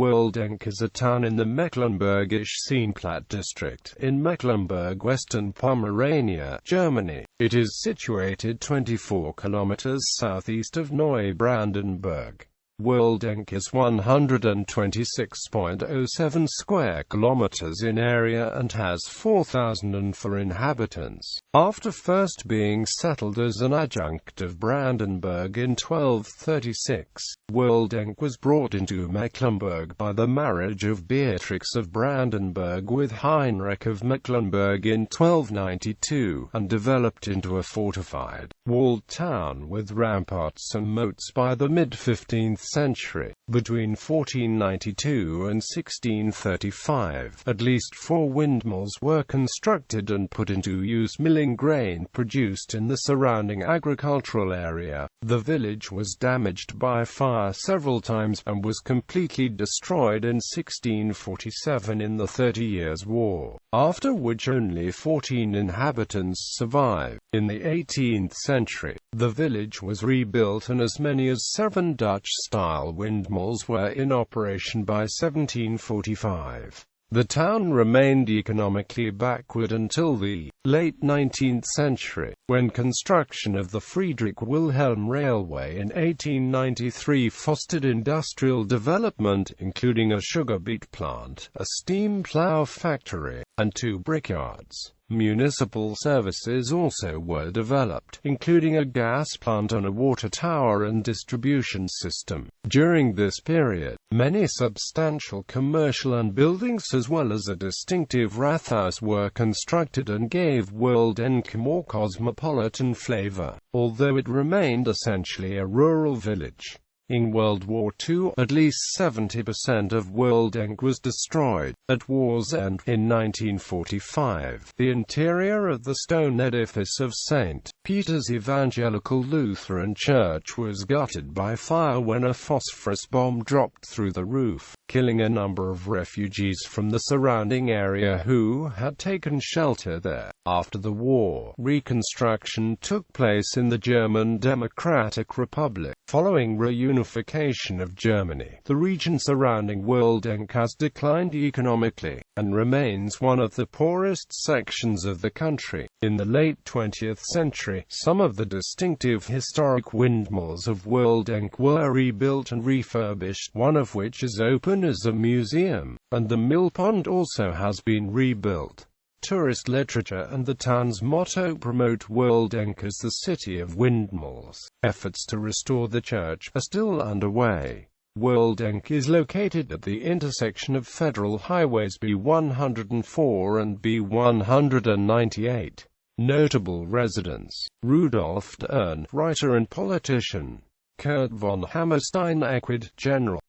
Woldegk is a town in the Mecklenburgische Seenplatte district, in Mecklenburg-Western Pomerania, Germany. It is situated 24 kilometers southeast of Neubrandenburg. Woldegk is 126.07 square kilometers in area and has 4,004 inhabitants. After first being settled as an adjunct of Brandenburg in 1236, Woldegk was brought into Mecklenburg by the marriage of Beatrix of Brandenburg with Heinrich of Mecklenburg in 1292, and developed into a fortified, walled town with ramparts and moats by the mid-15th century. Between 1492 and 1635, at least 4 windmills were constructed and put into use milling grain produced in the surrounding agricultural area. The village was damaged by fire several times, and was completely destroyed in 1647 in the 30 Years' War, after which only 14 inhabitants survived. In the 18th century, the village was rebuilt and as many as 7 Dutch-style windmills were in operation by 1745. The town remained economically backward until the late 19th century, when construction of the Friedrich Wilhelm Railway in 1893 fostered industrial development, including a sugar beet plant, a steam plough factory, and 2 brickyards. Municipal services also were developed, including a gas plant and a water tower and distribution system. During this period, many substantial commercial and buildings as well as a distinctive Rathaus were constructed and gave Woldegk more cosmopolitan flavor, although it remained essentially a rural village. In World War II, at least 70% of Woldegk was destroyed. At war's end, in 1945, the interior of the stone edifice of St. Peter's Evangelical Lutheran Church was gutted by fire when a phosphorus bomb dropped through the roof, killing a number of refugees from the surrounding area who had taken shelter there. After the war, reconstruction took place in the German Democratic Republic. Following reunification of Germany, the region surrounding Woldegk has declined economically, and remains one of the poorest sections of the country. In the late 20th century, some of the distinctive historic windmills of Woldegk were rebuilt and refurbished, one of which is open as a museum, and the mill pond also has been rebuilt. Tourist literature and the town's motto promote Woldegk as the city of windmills. Efforts to restore the church are still underway. Woldegk is located at the intersection of federal highways B104 and B198. Notable residents: Rudolf Dern, writer and politician; Kurt von Hammerstein, Equid General.